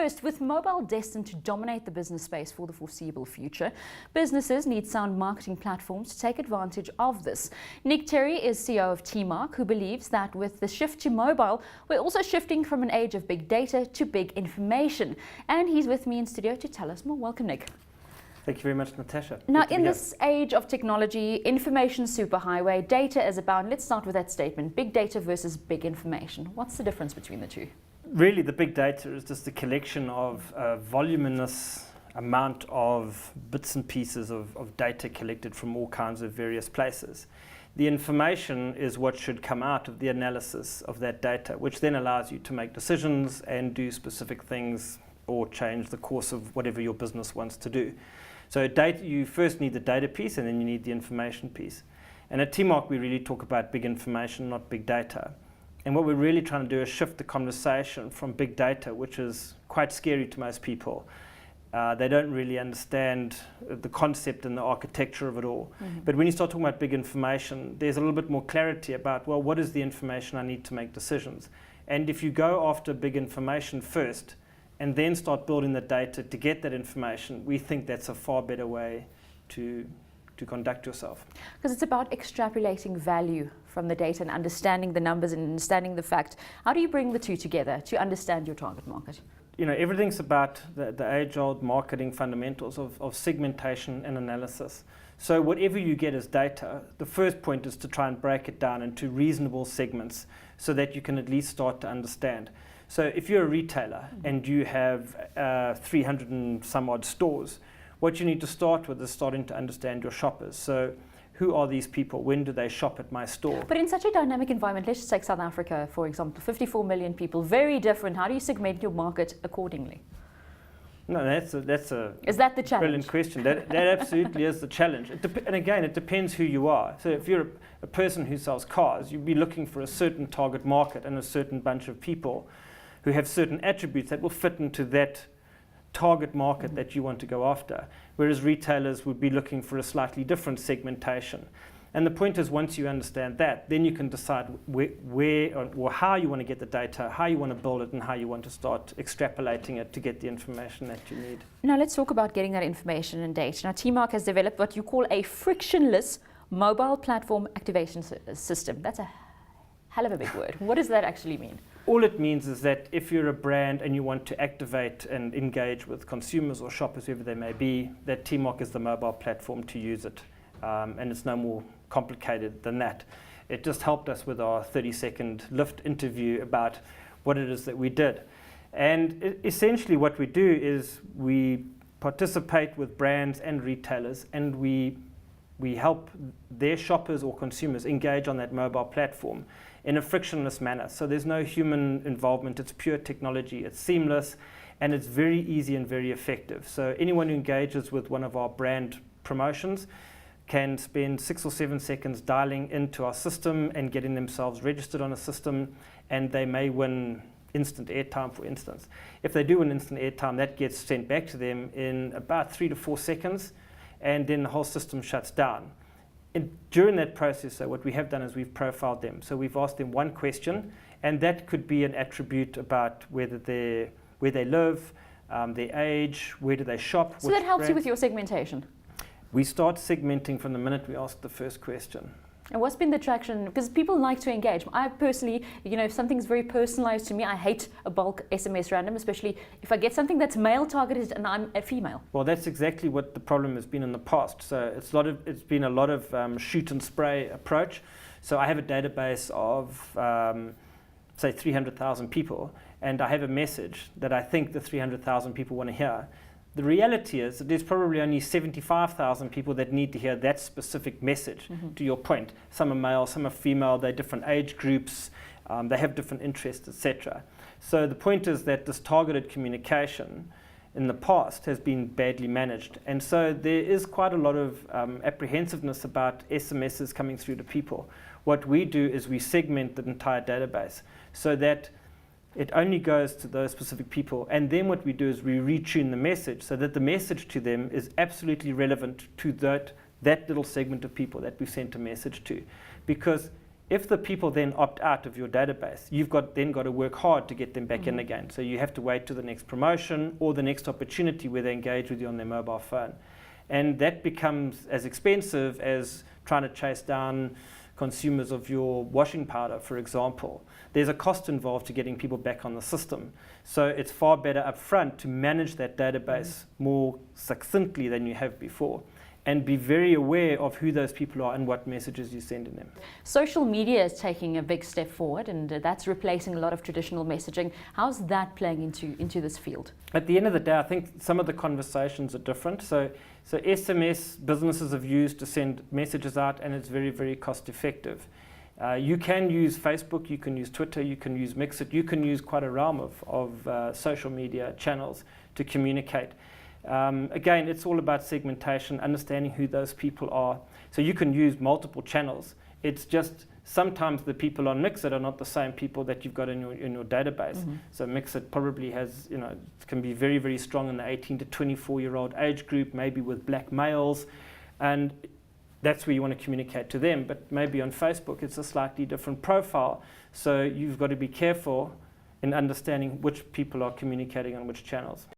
first, with mobile destined to dominate the business space for the foreseeable future, businesses need sound marketing platforms to take advantage of this. Nick Terry is CEO of TMARC, who believes that with the shift to mobile, we're also shifting from an age of big data to big information. And he's with me in studio to tell us more. Welcome, Nick. Thank you very much, Natascha. Now, in this age of technology, information superhighway, data is abound. Let's start with that statement. Big data versus big information. What's the difference between the two? Really, the big data is just a collection of a voluminous amount of bits and pieces of data collected from all kinds of various places. The information is what should come out of the analysis of that data, which then allows you to make decisions and do specific things or change the course of whatever your business wants to do. So data, you first need the data piece and then you need the information piece. And at TMARC we really talk about big information, not big data. And what we're really trying to do is shift the conversation from big data, which is quite scary to most people. They don't really understand the concept and the architecture of it all. Mm-hmm. But when you start talking about big information, there's a little bit more clarity about, well, what is the information I need to make decisions? And if you go after big information first, and then start building the data to get that information, we think that's a far better way to conduct yourself. Because it's about extrapolating value from the data and understanding the numbers and understanding the fact. How do you bring the two together to understand your target market? You know, everything's about the age-old marketing fundamentals of segmentation and analysis. So whatever you get as data, the first point is to try and break it down into reasonable segments so that you can at least start to understand. So if you're a retailer and you have 300 and some odd stores, what you need to start with is starting to understand your shoppers. So who are these people? When do they shop at my store? But in such a dynamic environment, let's just take South Africa, for example, 54 million people, very different. How do you segment your market accordingly? No, that's a is that the challenge? Brilliant question. That absolutely is the challenge. And again, it depends who you are. So if you're a person who sells cars, you'd be looking for a certain target market and a certain bunch of people who have certain attributes that will fit into that target market that you want to go after. Whereas retailers would be looking for a slightly different segmentation. And the point is, once you understand that, then you can decide where or how you want to get the data, how you want to build it, and how you want to start extrapolating it to get the information that you need. Now let's talk about getting that information and data. Now TMARC has developed what you call a frictionless mobile platform activation system. That's a hell of a big word. What does that actually mean? All it means is that if you're a brand and you want to activate and engage with consumers or shoppers, whoever they may be, that TMARC is the mobile platform to use it. And it's no more complicated than that. It just helped us with our 30-second lift interview about what it is that we did. And essentially what we do is we participate with brands and retailers, and we help their shoppers or consumers engage on that mobile platform in a frictionless manner. So there's no human involvement, it's pure technology, it's seamless, and it's very easy and very effective. So anyone who engages with one of our brand promotions can spend 6 or 7 seconds dialing into our system and getting themselves registered on a system, and they may win instant airtime, for instance. If they do win instant airtime, that gets sent back to them in about 3 to 4 seconds, and then the whole system shuts down. And during that process, so what we have done is we've profiled them. So we've asked them one question, and that could be an attribute about where they live, their age, where do they shop. So that helps you with your segmentation? We start segmenting from the minute we ask the first question. And what's been the traction? Because people like to engage. I personally, if something's very personalized to me, I hate a bulk SMS random, especially if I get something that's male targeted and I'm a female. Well, that's exactly what the problem has been in the past. So it's been a lot of shoot and spray approach. So I have a database of, say, 300,000 people, and I have a message that I think the 300,000 people want to hear. The reality is that there's probably only 75,000 people that need to hear that specific message, to your point. Some are male, some are female, they're different age groups, they have different interests, etc. So the point is that this targeted communication in the past has been badly managed. And so there is quite a lot of apprehensiveness about SMSs coming through to people. What we do is we segment the entire database so that it only goes to those specific people. And then what we do is we retune the message so that the message to them is absolutely relevant to that little segment of people that we sent a message to. Because If the people then opt out of your database, you've then got to work hard to get them back in again. So you have to wait to the next promotion or the next opportunity where they engage with you on their mobile phone. And that becomes as expensive as trying to chase down consumers of your washing powder, for example. There's a cost involved to getting people back on the system. So it's far better up front to manage that database more succinctly than you have before, and be very aware of who those people are and what messages you send in them. Social media is taking a big step forward, and that's replacing a lot of traditional messaging. How's that playing into this field? At the end of the day, I think some of the conversations are different. So SMS businesses have used to send messages out, and it's very, very cost effective. You can use Facebook, you can use Twitter, you can use Mixit, you can use quite a realm of social media channels to communicate. Again, it's all about segmentation, understanding who those people are. So you can use multiple channels. It's just sometimes the people on Mixit are not the same people that you've got in your database. So Mixit probably has, can be very, very strong in the 18 to 24-year-old age group, maybe with black males, and that's where you want to communicate to them. But maybe on Facebook, it's a slightly different profile. So you've got to be careful in understanding which people are communicating on which channels.